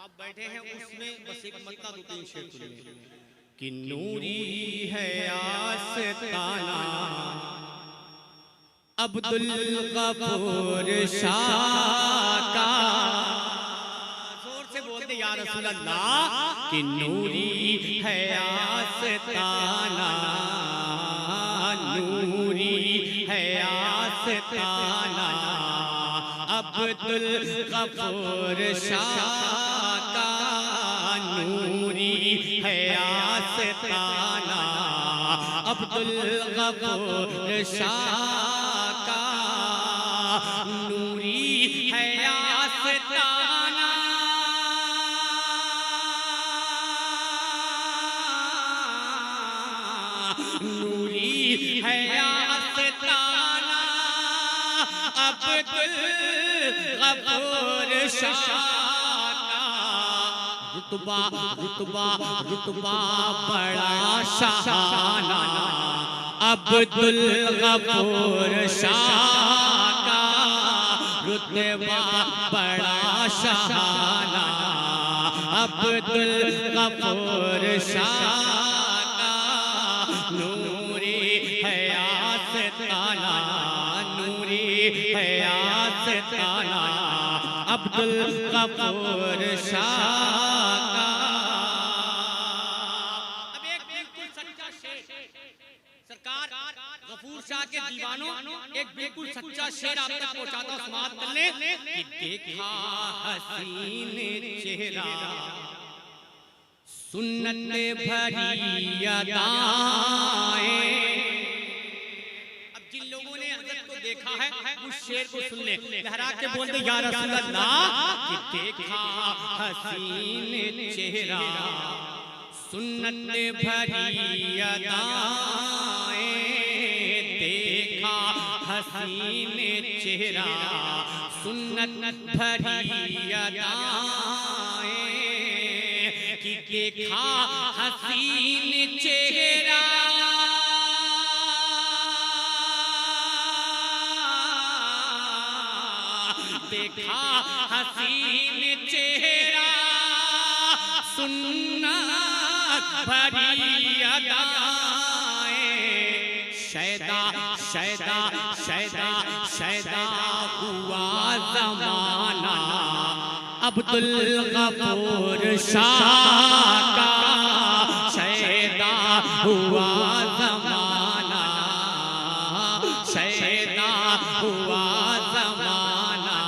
आप बैठे हैं उसमें बस एक मतलब दो तीन शेर सुनिए कि नूरी है आस्ताना अब्दुल गफूर शाह का। जोर से बोलते या रसूल अल्लाह कि नूरी है आस्ताना, नूरी है आस्ताना अब्दुल गफूर शाह का, नूरी है आस्ताना अब्दुल गफूर शाह का, नूरी है आस्ताना नूरी है आस्ताना अब्दुल गफूर शाह का। रुतबा रुतबा रुतबा बड़ा शाहाना अब्दुल गफूर शाह का, रुतबा बड़ा शाहाना अब्दुल गफूर शाह का, नूरी है आस्ताना, नूरी है आस्ताना अब्दुल गफूर शाह का। अब एक बिल्कुल सच्चा शेर, सरकार गफूर शाह के दीवानों एक बिल्कुल सच्चा शेर आप तक पहुंचाता हूं, समाप्त कर ले कि देखा हसीन चेहरा सुन्नत भरी अदाएं। अब जिन लोगों ने हज़रत को देखा है उस शेर को सुन ले, लहरा के बोल दे या रसूल अल्लाह कि देखा हसीन चेहरा सुन्नत भरी अदाएं, देखा हसीन चेहरा सुन्नत भरी अदाएं, कि देखा हसीन चेहरा देखा हसीन चेहरा सुन्नत भरी अदाएं, शैदा शैदा शैदा शैदा हुआ ज़माना अब्दुल गफूर शाह का, शैदा हुआ ज़माना, शैदा हुआ ज़माना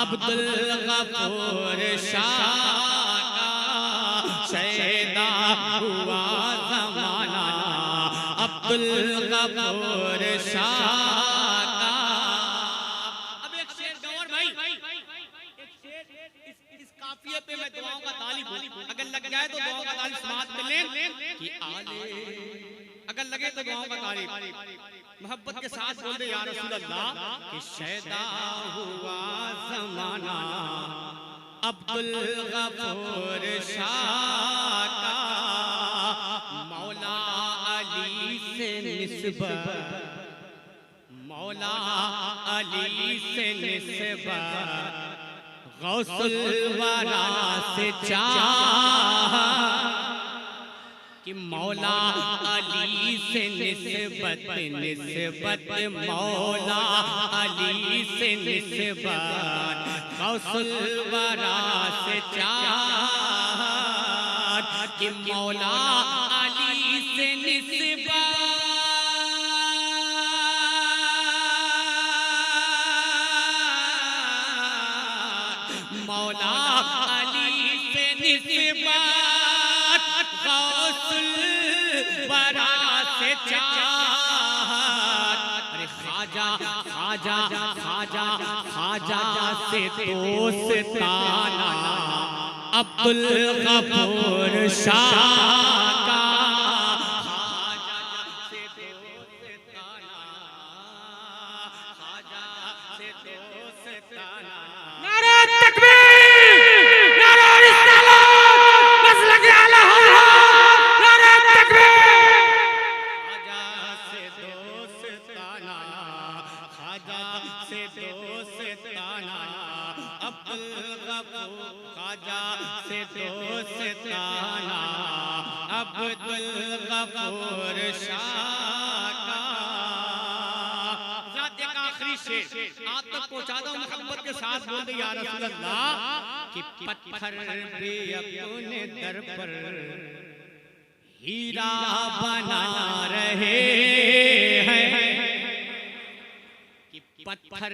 अब्दुल गफूर शाह का, शैदा हुआ ज़माना अब्दुल गफूर शाह का। अब एक शेर गौर भाई, इस काफिये पे मैं दुआओं का तालिब हूं, अगर लग जाए तो दुआओं का तालिब समाप्त कर लें कि आले, अगर लगे तो दुआओं का तालिब मोहब्बत के साथ बोल दे या रसूल अल्लाह कि शैदा हुआ ज़माना अब्दुल गफूर शाह का, मौला अली से निस्बत, मौला अली से निस्बत गौसुल वरा से चाह, कि मौला अली से निस्बत, निस्बत मौला अली से निस्बत गौसुल वरा से चाह, कि मौला अली से निस्बत मौला अली से निस्बत गौसुल वरा से चाहत, अरे ख्वाजा ख्वाजा ख्वाजा ख्वाजा से दोस्ताना अब्दुल गफूर शाह का, ख्वाजा से दोस्ताना, ख्वाजा से दोस्ताना। नारे तकबीर, नारे रिसालत, मसलक आला हज़रत, नारे तकबीर। ख्वाजा से दोस्ताना, ख्वाजा से दोस्ताना अब्दुल गफूर ख्वाजा से दोस्ताना अब्दुल गफूर शाह का। एक आखिरी शेर आप तक पहुंचाता हूं, मोहब्बत के साथ बोल दे या रसूल अल्लाह कि पत्थर भी अपने दर पर हीरा बना रहे हैं, कि पत्थर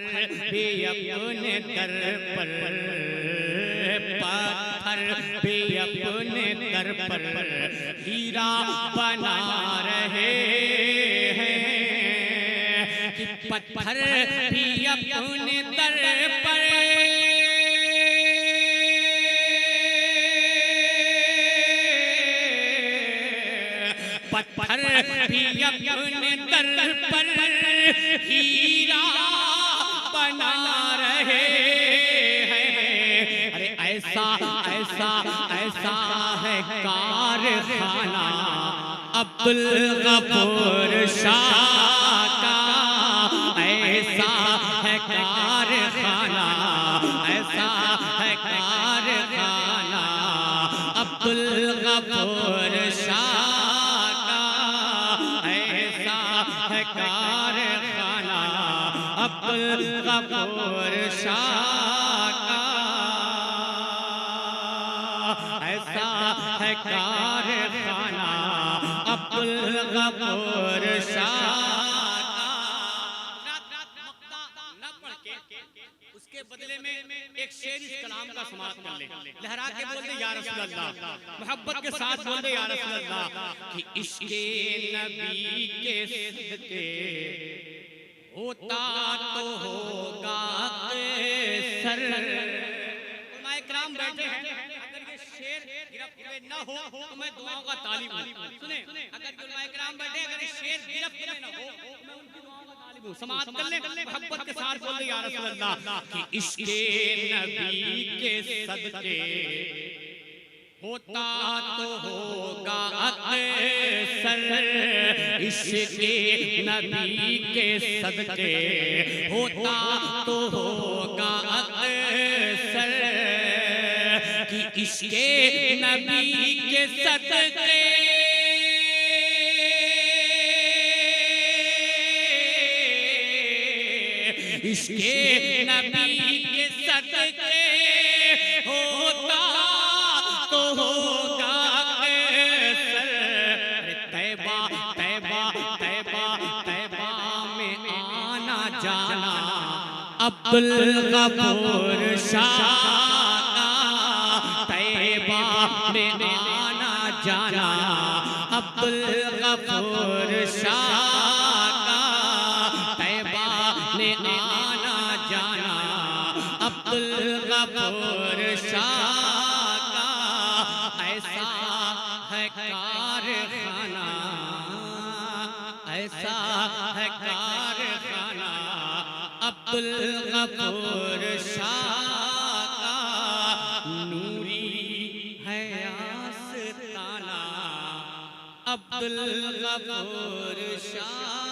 भी अपने दर पर, पत्थर भी अपने दर पर हीरा बना रहे हैं, कि पत्थर भी अपने दर पर पत्थर भी अपने दर पर हीरा बना रहे हैं। अरे ऐसा ऐसा ऐसा है कारखाना अब्दुल गफूर शाह का, ऐसा है कारखाना, ऐसा है कारखाना अब्दुल गफूर शाह का, ऐसा है कारखाना अब्दुल गफूर शाह का, ऐसा है कारखाना अब्दुल गफूर शाह का। न पढ़ के उसके बदले में एक शेर इस कलाम का समाप्त कर ले, लहरा के बोल दे या रसूल अल्लाह, मोहब्बत के साथ बोल दे या रसूल अल्लाह कि इश्क़े नबी के सदके होता तो होगा सर। उलमाए किराम बैठे हैं, अगर ये शेर गिरफ्त में न हो तो मैं दुआओं का तालिब हूं। सुने, अगर उलमाए किराम बैठे, अगर ये शेर गिरफ्त में न हो मैं उनकी दुआओं का तालिब हूं। समाअत कर ले, मोहब्बत के साथ बोल दे या रसूल अल्लाह कि इश्क़े नबी के सदके होता तो होगा अक्सर, इश्क़े नबी के सदके होता तो होगा अक्सर, कि इश्क़े नबी के सदके इश्क़े नबी के सदके होता तो होगा कैसर। तैबा तैबा तैबा तैबा में आना जाना अब्दुल गफूर शाह का, तैबा में आना जाना अब्दुल गफूर शाह का, तैबा में आना जाना अब्दुल गफूर शाह का, ऐसा है कारखाना, ऐसा है कारखाना अब्दुल गफूर शाह का, नूरी है आस्ताना अब्दुल गफूर शाह।